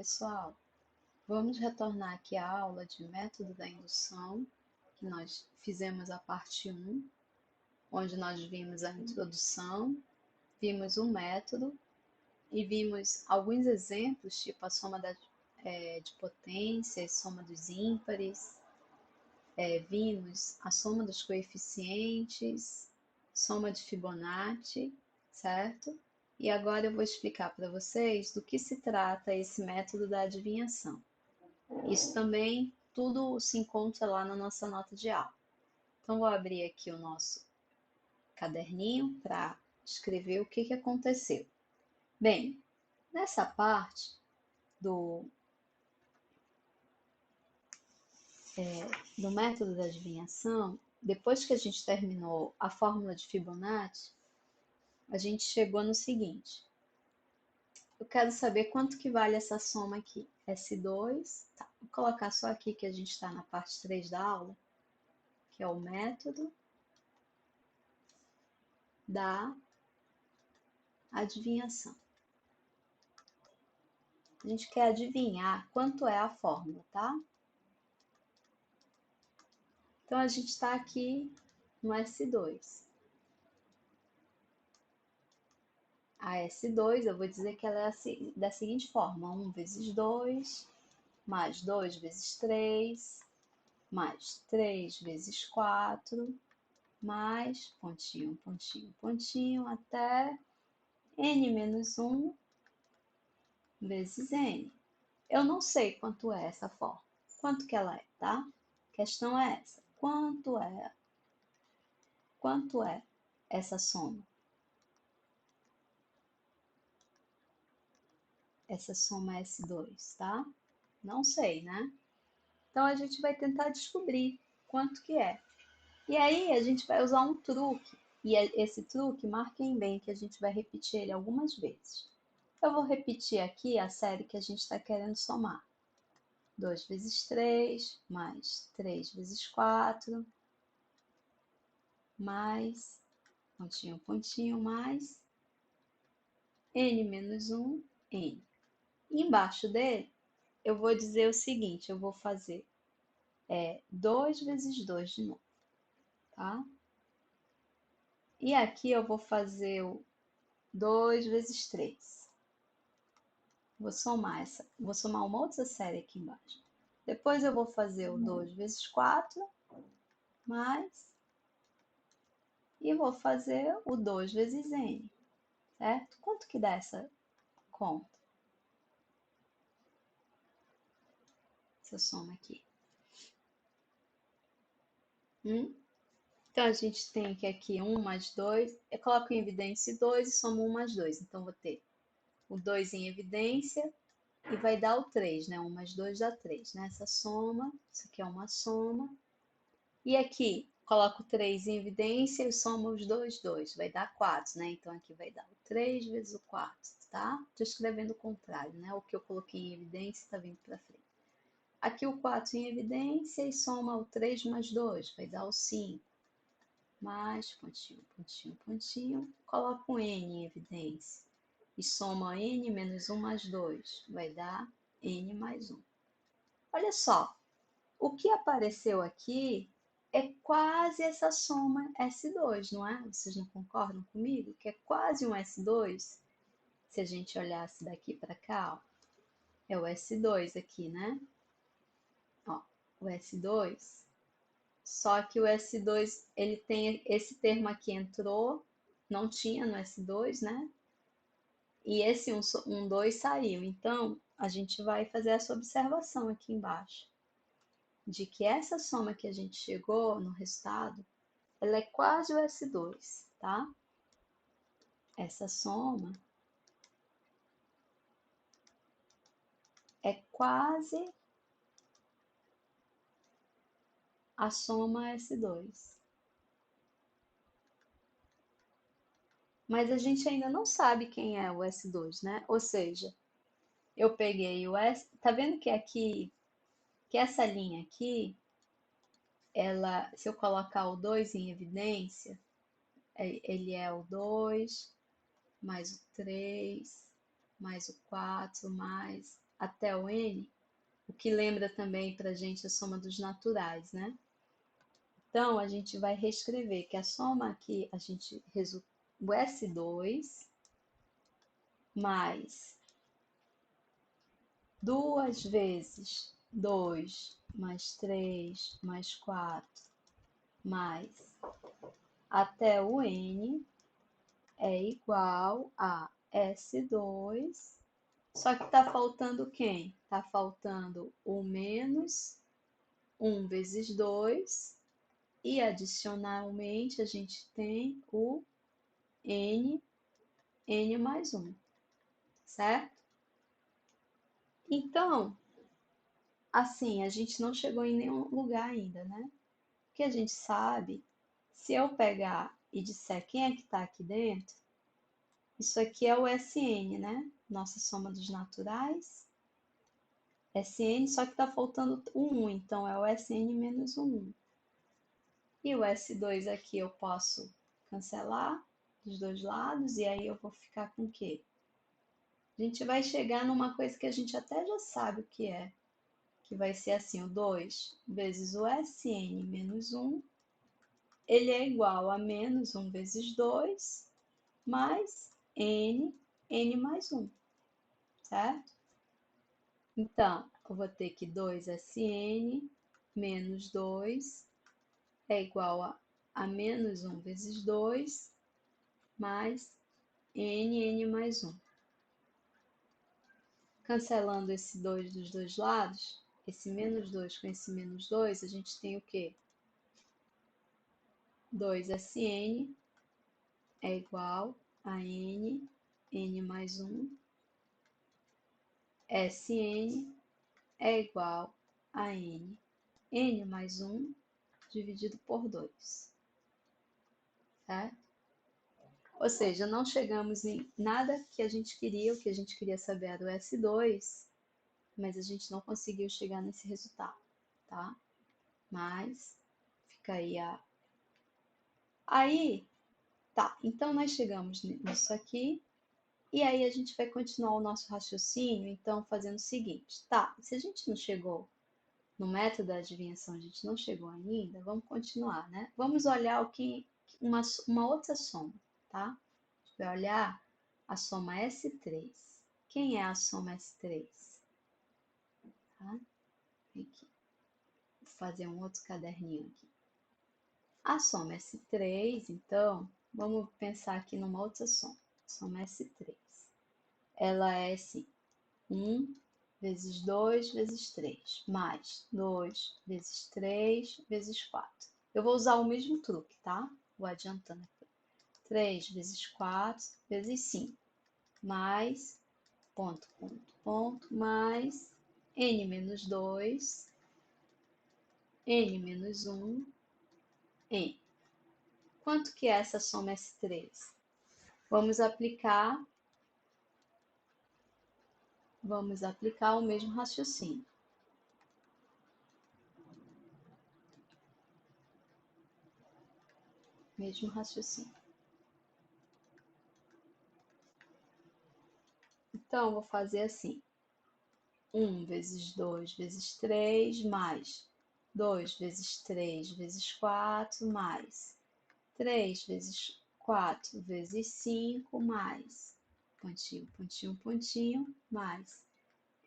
pessoal, vamos retornar aqui à aula de método da indução, que nós fizemos a parte 1, onde nós vimos a introdução, vimos o método e vimos alguns exemplos, tipo a soma de potências, soma dos ímpares, vimos a soma dos coeficientes, soma de Fibonacci, certo? E agora eu vou explicar para vocês do que se trata esse método da adivinhação. Isso também tudo se encontra lá na nossa nota de aula. Então, vou abrir aqui o nosso caderninho para escrever o que aconteceu. Bem, nessa parte do método da adivinhação, depois que a gente terminou a fórmula de Fibonacci, a gente chegou no seguinte. Eu quero saber quanto que vale essa soma aqui. S2, tá, vou colocar só aqui que a gente está na parte 3 da aula, que é o método da adivinhação. A gente quer adivinhar quanto é a fórmula, tá? Então, a gente está aqui no S2. A S2, eu vou dizer que ela é da seguinte forma: 1 vezes 2, mais 2 vezes 3, mais 3 vezes 4, mais pontinho, pontinho, pontinho, até n menos 1 vezes n. Eu não sei quanto é essa forma. Quanto que ela é, tá? A questão é essa. Quanto é essa soma? Essa soma S2, tá? Não sei, né? Então, a gente vai tentar descobrir quanto que é. E aí, a gente vai usar um truque. E esse truque, marquem bem que a gente vai repetir ele algumas vezes. Eu vou repetir aqui a série que a gente está querendo somar. 2 vezes 3, mais 3 vezes 4, mais, pontinho, pontinho, mais, n menos 1, n. E embaixo dele, eu vou dizer o seguinte, eu vou fazer 2 vezes 2 de novo, tá? E aqui eu vou fazer o 2 vezes 3. Vou somar uma outra série aqui embaixo. Depois eu vou fazer o 2 vezes 4, mais, e vou fazer o 2 vezes n, certo? Quanto que dá essa conta? Essa soma aqui. Então, a gente tem que aqui 1 mais 2, eu coloco em evidência 2 e somo 1 mais 2. Então, vou ter o 2 em evidência e vai dar o 3, né? 1 mais 2 dá 3, né? Essa soma, isso aqui é uma soma. E aqui, coloco 3 em evidência e somo os 2, vai dar 4, né? Então, aqui vai dar o 3 vezes o 4, tá? Estou escrevendo o contrário, né? O que eu coloquei em evidência está vindo para frente. Aqui o 4 em evidência e soma o 3 mais 2, vai dar o 5. Mais, pontinho, pontinho, pontinho, coloco um n em evidência e soma n menos 1 mais 2, vai dar n mais 1. Olha só, o que apareceu aqui é quase essa soma S2, não é? Vocês não concordam comigo? Que é quase um S2? Se a gente olhasse daqui para cá, ó, é o S2 aqui, né? Ó, o S2. Só que o S2, ele tem esse termo aqui entrou, não tinha no S2, né? E esse 2 saiu. Então, a gente vai fazer essa observação aqui embaixo, de que essa soma que a gente chegou no resultado, ela é quase o S2, tá? Essa soma é quase a soma S2. Mas a gente ainda não sabe quem é o S2, né? Ou seja, eu peguei o S, tá vendo que aqui, que essa linha aqui, ela, se eu colocar o 2 em evidência, ele é o 2, mais o 3, mais o 4, mais até o n, o que lembra também para a gente a soma dos naturais, né? Então, a gente vai reescrever que a soma aqui, o S2 mais 2 vezes 2 mais 3 mais 4 mais até o n é igual a S2, só que está faltando quem? Está faltando o menos 1 vezes 2 e adicionalmente a gente tem o n mais 1, certo? Então, assim, a gente não chegou em nenhum lugar ainda, né? Porque a gente sabe, se eu pegar e disser quem é que está aqui dentro, isso aqui é o Sn, né? Nossa soma dos naturais. Sn, só que está faltando o 1, então é o Sn menos o 1. E o S2 aqui eu posso cancelar dos dois lados, e aí eu vou ficar com o quê? A gente vai chegar numa coisa que a gente até já sabe o que vai ser assim, o 2 vezes o Sn menos 1, ele é igual a menos 1 vezes 2, mais n mais 1, certo? Então, eu vou ter que 2Sn menos 2 é igual a menos 1 vezes 2, mais n mais 1. Cancelando esse 2 dos dois lados, esse menos 2 com esse menos 2, a gente tem o quê? 2Sn é igual a n mais 1. Sn é igual a n mais 1 dividido por 2, certo? Ou seja, não chegamos em nada que a gente queria, o que a gente queria saber era o S2, mas a gente não conseguiu chegar nesse resultado, tá? Mas fica aí a... Aí, tá, então nós chegamos nisso aqui, e aí a gente vai continuar o nosso raciocínio, então fazendo o seguinte, tá, se a gente não chegou no método da adivinhação, a gente não chegou ainda, vamos continuar, né? Vamos olhar uma outra soma, tá? A gente vai olhar a soma S3. Quem é a soma S3? Tá? Aqui. Vou fazer um outro caderninho aqui. A soma S3, então, vamos pensar aqui numa outra soma. Soma S3. Ela é assim, 1 vezes 2 vezes 3, mais 2 vezes 3 vezes 4. Eu vou usar o mesmo truque, tá? Vou adiantando aqui. 3 vezes 4 vezes 5, mais ponto, ponto, ponto, mais n menos 2, n menos 1, n. Quanto que é essa soma S3? Vamos aplicar o mesmo raciocínio. Mesmo raciocínio. Então, vou fazer assim. 1 vezes 2 vezes 3, mais 2 vezes 3 vezes 4, mais 3 vezes 4 vezes 5, mais pontinho, pontinho, pontinho, mais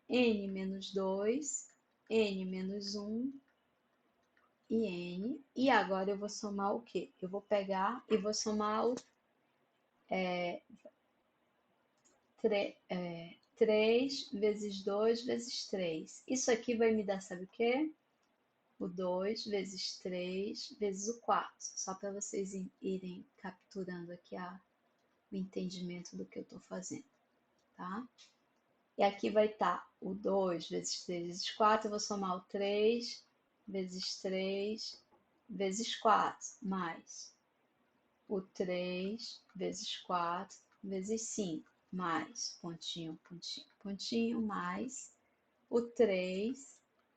n menos 2, n menos 1 e n. E agora eu vou somar o quê? Eu vou pegar e vou somar o 3 vezes 2 vezes 3. Isso aqui vai me dar, sabe o quê? O 2 vezes 3 vezes o 4. Só para vocês irem capturando aqui o entendimento do que eu estou fazendo, tá? E aqui vai estar o 2 vezes 3 vezes 4. Eu vou somar o 3 vezes 3 vezes 4, mais o 3 vezes 4 vezes 5, mais pontinho, pontinho, pontinho, mais o 3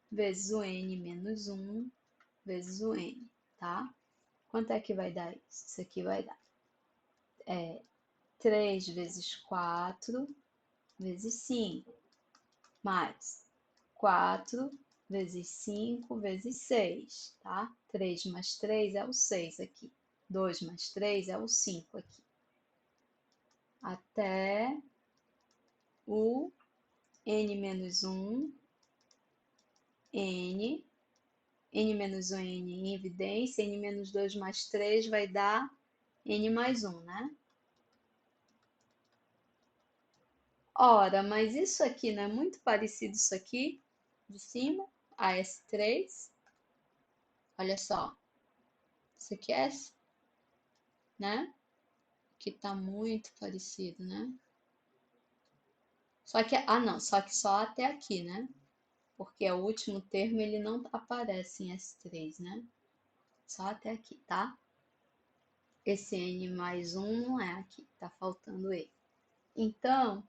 vezes o n menos 1 vezes o n, tá? Quanto é que vai dar isso? Isso aqui vai dar 3 vezes 4 vezes 5, mais 4 vezes 5 vezes 6, tá? 3 mais 3 é o 6 aqui. 2 mais 3 é o 5 aqui. Até o n menos 1, n menos 1 n em evidência, n menos 2 mais 3 vai dar n mais 1, né? Ora, mas isso aqui não é muito parecido isso aqui de cima, a S3? Olha só, isso aqui é S, né? Que tá muito parecido, né? Só que, não, só que só até aqui, né? Porque o último termo ele não aparece em S3, né? Só até aqui, tá? Esse N mais 1 não é aqui, tá faltando E. Então,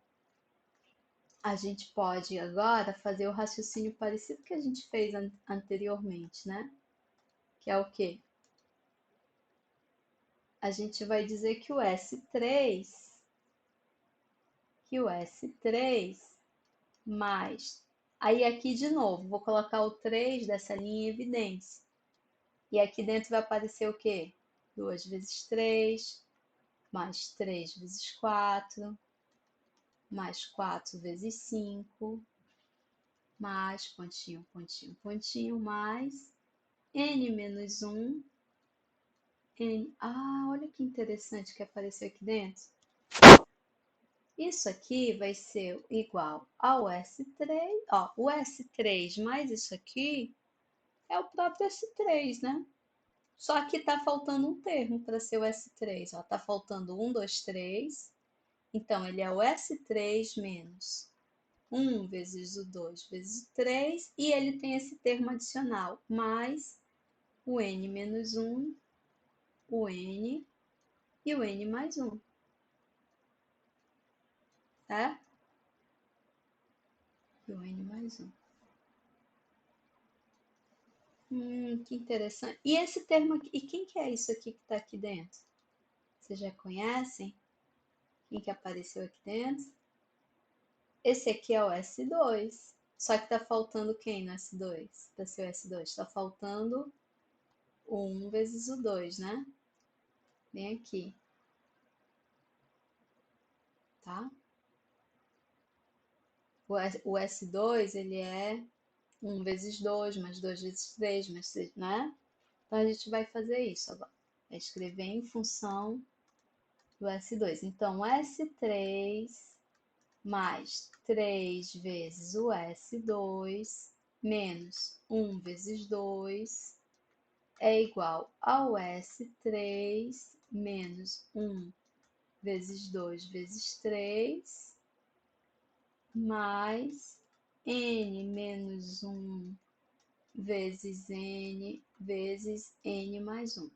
a gente pode agora fazer o raciocínio parecido que a gente fez anteriormente, né? Que é o quê? A gente vai dizer que o S3 mais... Aí aqui de novo, vou colocar o 3 dessa linha em evidência. E aqui dentro vai aparecer o quê? 2 vezes 3, mais 3 vezes 4, mais 4 vezes 5, mais pontinho, pontinho, pontinho, mais n menos 1, n... olha que interessante que apareceu aqui dentro. Isso aqui vai ser igual ao S3, ó, o S3 mais isso aqui é o próprio S3, né? Só que tá faltando um termo para ser o S3, ó, tá faltando 1, 2, 3, então ele é o S3 menos 1 vezes o 2 vezes o 3, e ele tem esse termo adicional, mais o N menos 1, o N e o N mais 1, tá? E o N mais 1. Que interessante. E esse termo aqui, e quem que é isso aqui que está aqui dentro? Vocês já conhecem? Quem que apareceu aqui dentro? Esse aqui é o S2. Só que está faltando quem no S2? Para ser o S2? Está faltando o 1 vezes o 2, né? Vem aqui. Tá? O S2, ele é 1 vezes 2, mais 2 vezes 3, mais 3, né? Então, a gente vai fazer isso agora. Vai escrever em função do S2. Então, S3 mais 3 vezes o S2 menos 1 vezes 2 é igual ao S3 menos 1 vezes 2 vezes 3 mais n menos 1 vezes n vezes n mais 1.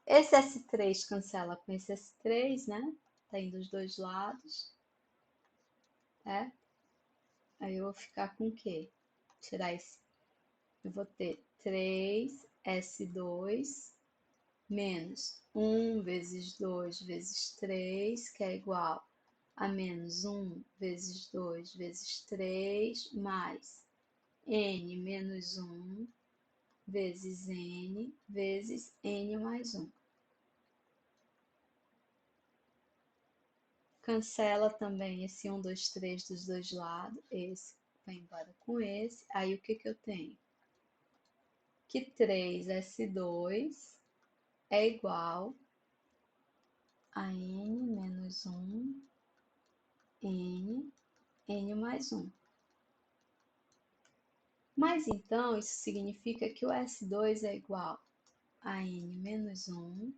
Esse S3 cancela com esse S3, né? Tá indo dos dois lados. É? Aí eu vou ficar com o quê? Tirar esse. Eu vou ter 3S2 menos 1 vezes 2 vezes 3, que é igual a menos 1 vezes 2 vezes 3, mais n menos 1 vezes n vezes n mais 1. Cancela também esse 1, 2, 3 dos dois lados. Esse vai embora com esse. Aí o que eu tenho? Que 3S2 é igual a n menos 1, n mais 1. Mas então, isso significa que o S2 é igual a n menos 1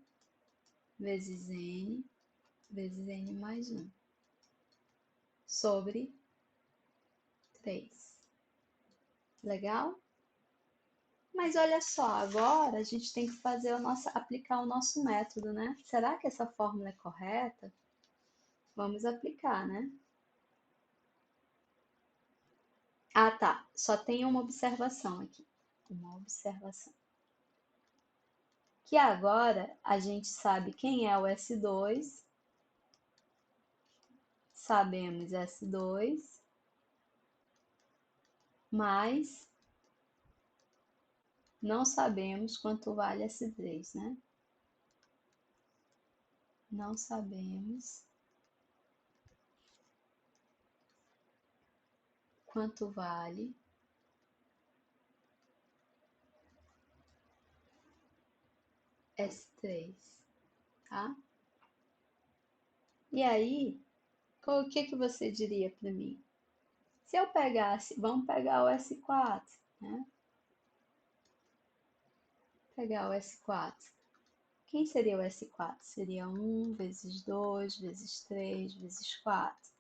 vezes n mais 1 sobre 3. Legal? Mas olha só, agora a gente tem que aplicar o nosso método, né? Será que essa fórmula é correta? Vamos aplicar, né? Ah, tá. Só tem uma observação aqui. Uma observação. Que agora a gente sabe quem é o S2 sabemos S2, mas não sabemos quanto vale S3, né? Não sabemos quanto vale S3, tá? E aí, o que que você diria para mim? Se eu pegasse, vamos pegar o S4, né? Pegar o S4. Quem seria o S4? Seria 1 vezes 2 vezes 3 vezes 4,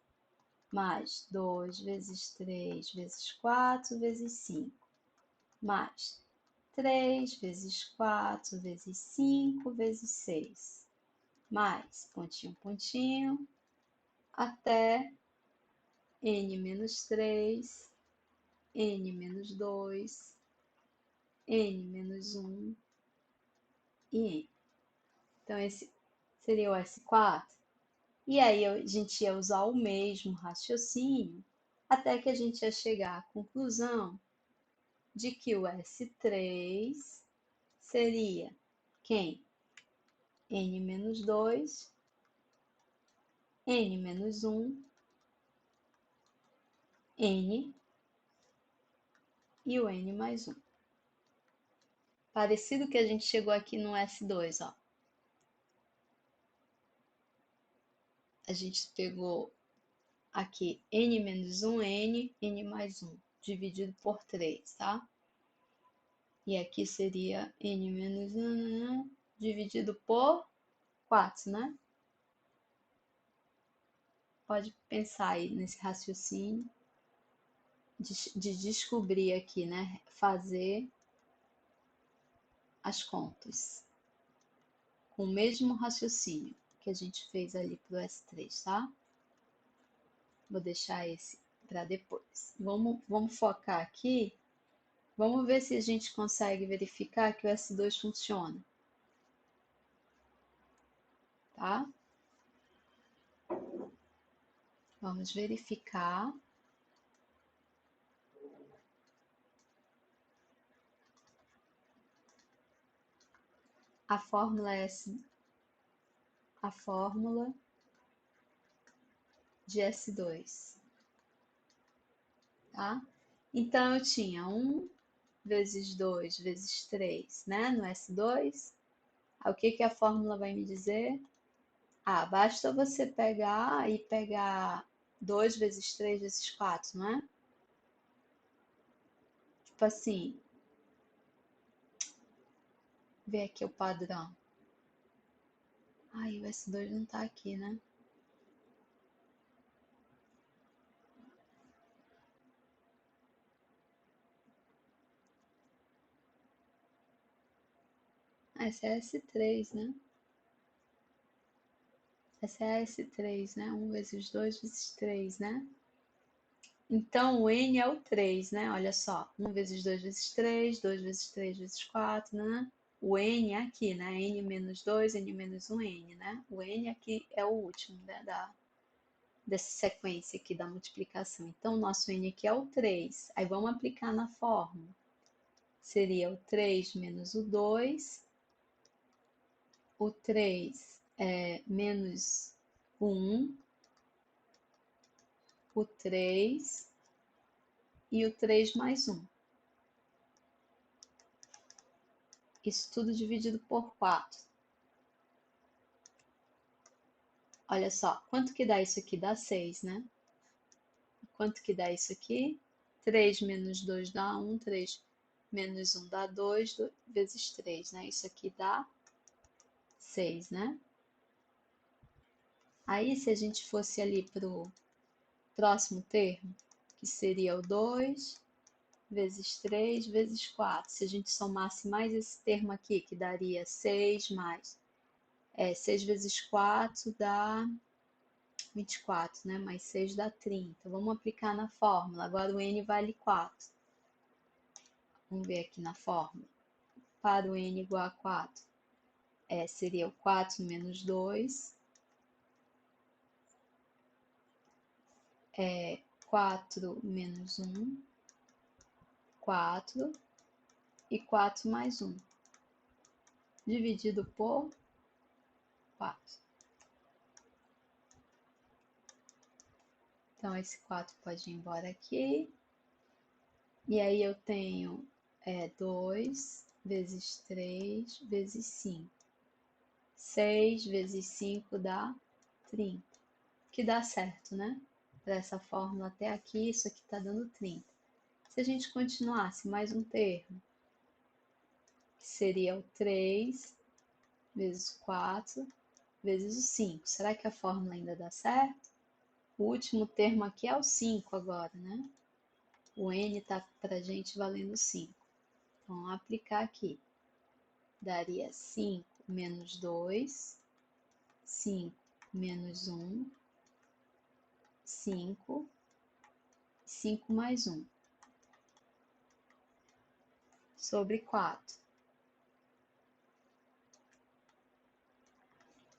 mais 2 vezes 3 vezes 4 vezes 5, mais 3 vezes 4 vezes 5 vezes 6, mais pontinho, pontinho, até n menos 3, n menos 2, n menos 1 e n. Então, esse seria o S4. E aí a gente ia usar o mesmo raciocínio até que a gente ia chegar à conclusão de que o S3 seria quem? N menos 2, N menos 1, N e o N mais 1. Parecido que a gente chegou aqui no S2, ó. A gente pegou aqui N menos 1, N mais 1, dividido por 3, tá? E aqui seria N menos 1 dividido por 4, né? Pode pensar aí nesse raciocínio de descobrir aqui, né? Fazer as contas com o mesmo raciocínio que a gente fez ali para o S3, tá? Vou deixar esse para depois. Vamos focar aqui. Vamos ver se a gente consegue verificar que o S2 funciona, tá? Vamos verificar. A fórmula a fórmula de S2, tá? Então, eu tinha 1 vezes 2 vezes 3, né, no S2. Aí, o que que a fórmula vai me dizer? Ah, basta você pegar 2 vezes 3 vezes 4, não é? Tipo assim, ver aqui o padrão. Ai, o S2 não tá aqui, né? Essa é a S3, né? Essa é a S3, né? 1 vezes 2 vezes 3, né? Então, o N é o 3, né? Olha só. 1 vezes 2 vezes 3, 2 vezes 3 vezes 4, né? O N é aqui, né? N menos 2, N menos 1, N, né? O N aqui é o último, né? Dessa sequência aqui da multiplicação. Então, o nosso N aqui é o 3. Aí, vamos aplicar na fórmula. Seria o 3 menos o 2. O 3 é menos o 1. O 3 e o 3 mais 1. Isso tudo dividido por 4. Olha só, quanto que dá isso aqui? Dá 6, né? Quanto que dá isso aqui? 3 menos 2 dá 1, 3 menos 1 dá 2, 2 vezes 3, né? Isso aqui dá 6, né? Aí, se a gente fosse ali para o próximo termo, que seria o 2 vezes 3 vezes 4. Se a gente somasse mais esse termo aqui, que daria 6 mais 6 vezes 4 dá 24, né? Mais 6 dá 30. Vamos aplicar na fórmula. Agora o n vale 4. Vamos ver aqui na fórmula. Para o n igual a 4, seria o 4 menos 2 é 4 menos 1, 4, e 4 mais 1, dividido por 4. Então, esse 4 pode ir embora aqui. E aí eu tenho 2 vezes 3 vezes 5. 6 vezes 5 dá 30. Que dá certo, né? Para essa fórmula até aqui, isso aqui está dando 30. Se a gente continuasse mais um termo, que seria o 3 vezes 4 vezes o 5. Será que a fórmula ainda dá certo? O último termo aqui é o 5 agora, né? O n está para a gente valendo 5. Então, vamos aplicar aqui. Daria 5 menos 2, 5 menos 1, 5, 5 mais 1, sobre 4.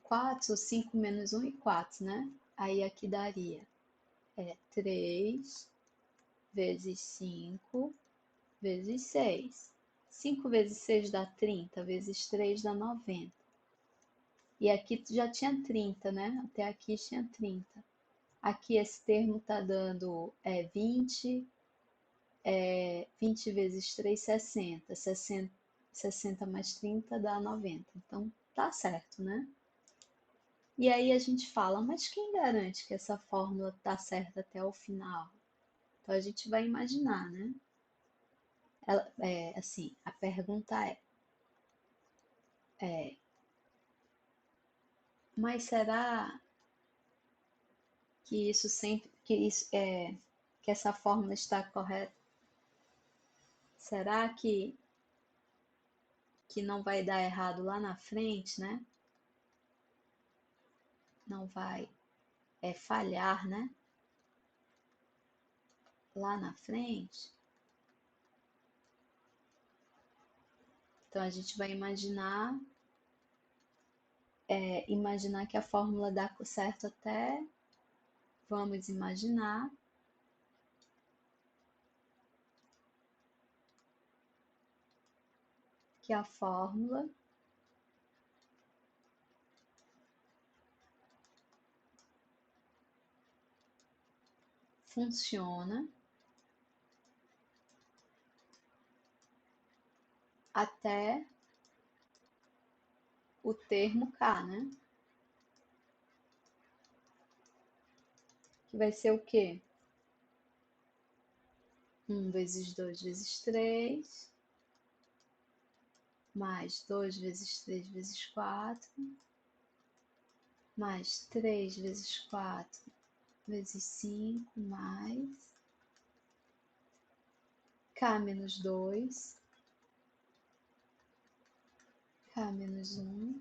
4, 5 menos 1 e 4, né? Aí aqui daria 3 vezes 5 vezes 6. 5 vezes 6 dá 30, vezes 3 dá 90. E aqui já tinha 30, né? Até aqui tinha 30. Aqui esse termo está dando 20, 20 vezes 3, 60. 60 mais 30 dá 90. Então, tá certo, né? E aí a gente fala, mas quem garante que essa fórmula tá certa até o final? Então, a gente vai imaginar, né? Assim, a pergunta mas será que isso sempre, que essa fórmula está correta? Será que não vai dar errado lá na frente, né? Não vai falhar, né? Lá na frente. Então a gente vai imaginar que a fórmula dá certo até, vamos imaginar que a fórmula funciona até o termo K, né? Que vai ser o quê? 1 vezes 2 vezes 3, mais 2 vezes 3 vezes 4, mais 3 vezes 4 vezes 5, mais K menos 2, K menos 1,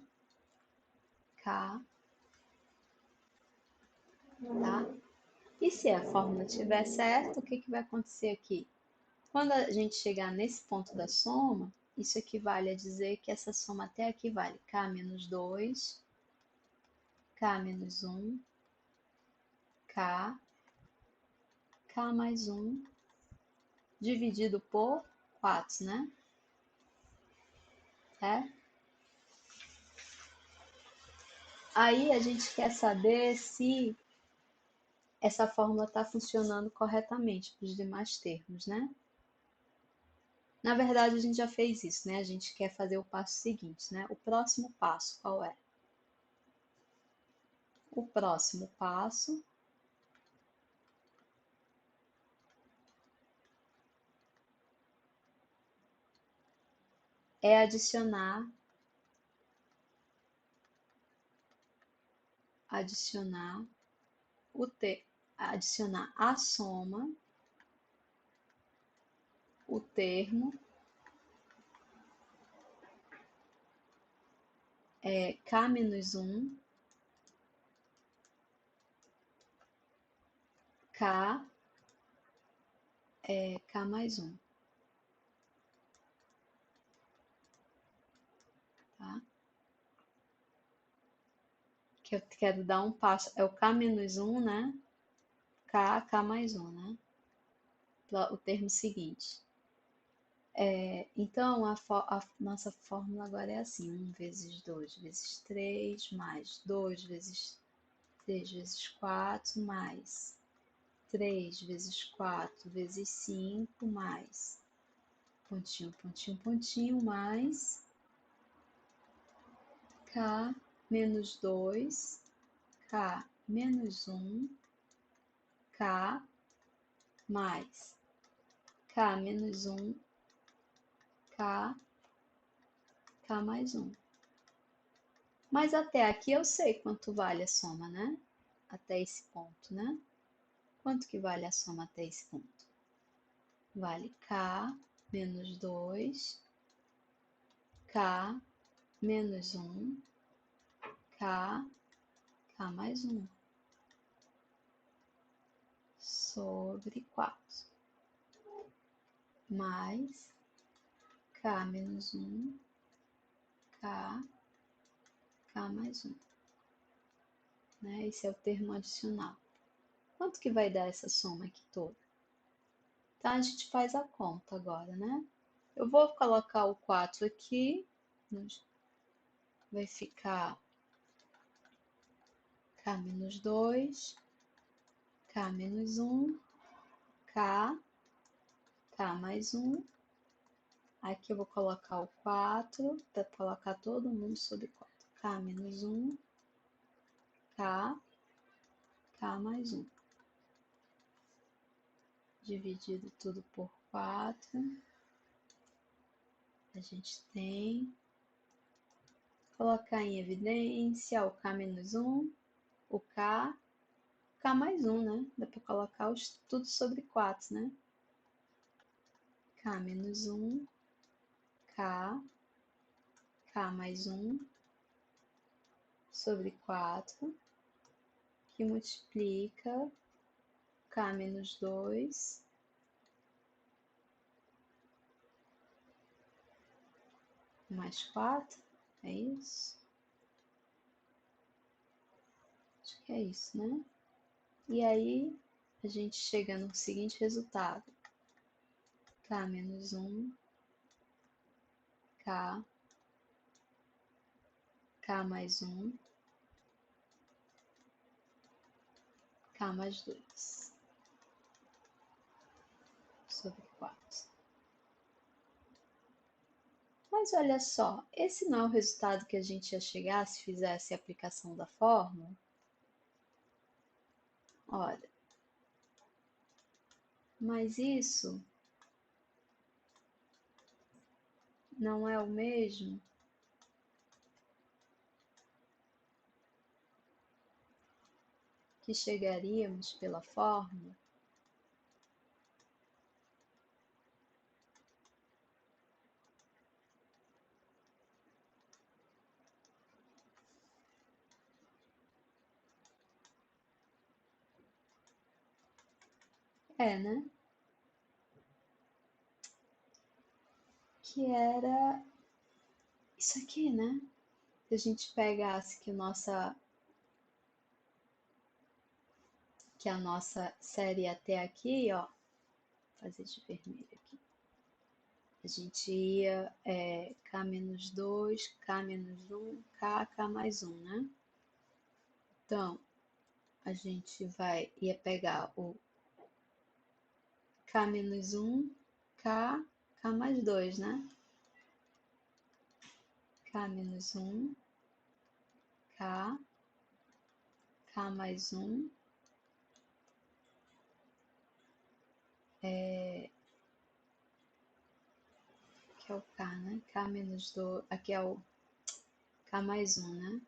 K, tá? E se a fórmula estiver certa, o que vai acontecer aqui? Quando a gente chegar nesse ponto da soma, isso equivale a dizer que essa soma até aqui vale K menos 2, K menos 1, K, K mais 1, dividido por 4, né? Aí a gente quer saber se essa fórmula está funcionando corretamente para os demais termos, né? Na verdade, a gente já fez isso, né? A gente quer fazer o passo seguinte, né? O próximo passo, qual é? O próximo passo é adicionar adicionar a soma, o termo K menos 1, K, K mais 1. Tá? Que eu quero dar um passo, é o K menos 1, né? K mais 1, né? O termo seguinte. Então, a nossa fórmula agora é assim: 1 vezes 2 vezes 3, mais 2 vezes 3 vezes 4, mais 3 vezes 4 vezes 5, mais pontinho, pontinho, pontinho, mais K menos 2, K menos 1, K mais K menos 1, K, K mais 1. Mas até aqui eu sei quanto vale a soma, né? Até esse ponto, né? Quanto que vale a soma até esse ponto? Vale K menos 2, K menos 1, K, K mais 1, sobre 4, mais K menos 1, K, K mais 1. Né? Esse é o termo adicional. Quanto que vai dar essa soma aqui toda? Então, a gente faz a conta agora, né? Eu vou colocar o 4 aqui, vai ficar K menos 2, K menos 1, K, K mais 1. Aqui eu vou colocar o 4, para colocar todo mundo sobre 4. K menos 1, K, K mais 1. Dividido tudo por 4. A gente tem... Colocar em evidência o K menos 1, o K, K mais 1, né? Dá para colocar tudo sobre 4, né? K menos 1, K, K mais 1, sobre 4, que multiplica K menos 2, mais 4, é isso? Acho que é isso, né? E aí, a gente chega no seguinte resultado. K menos 1, K, K mais 1, K mais 2, sobre 4. Mas olha só, esse não é o resultado que a gente ia chegar se fizesse a aplicação da fórmula? Olha, mas isso não é o mesmo que chegaríamos pela fórmula? É, né? Que era isso aqui, né? Se a gente pegasse que a nossa série até aqui, ó, vou fazer de vermelho aqui. A gente ia K menos 2, K menos 1, K, K mais 1, né? Então, a gente ia pegar o K menos 1, K, K mais 2, né? K menos 1, K, K mais 1, que é o K, né? K menos 2, aqui é o K mais 1, né?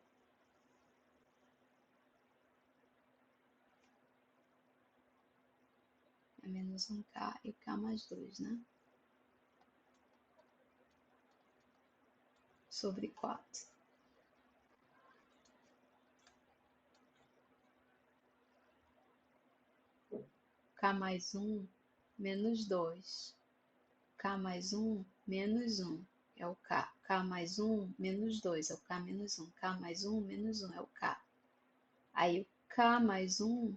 É menos 1K e o K mais 2, né? Sobre 4. K mais 1, menos 2. K mais 1, menos 1. É o K. K mais 1, menos 2. É o K menos 1. K mais 1, menos 1. É o K. Aí o K mais 1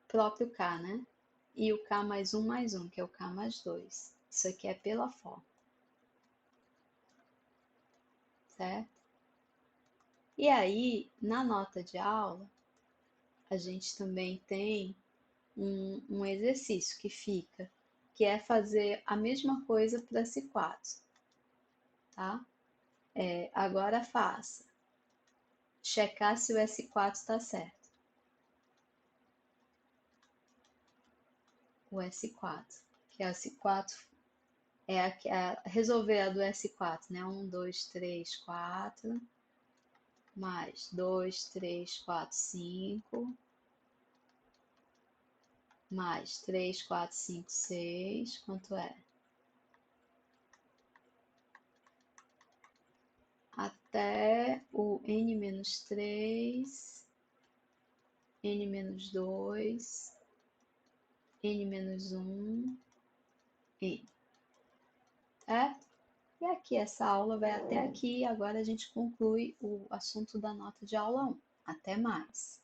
próprio K, né? E o K mais 1, que é o K mais 2. Isso aqui é pela forma, certo? E aí, na nota de aula, a gente também tem um exercício que fica, que é fazer a mesma coisa para S4, tá? Agora faça. Checar se o S4 está certo. O S4, que é o S4, resolver a do S4, né? 1, 2, 3, 4, mais 2, 3, 4, 5, mais 3, 4, 5, 6, quanto é? Até o n-3, n-2, n-1, n. Certo? E aqui, essa aula vai até aqui. Agora a gente conclui o assunto da nota de aula 1. Até mais!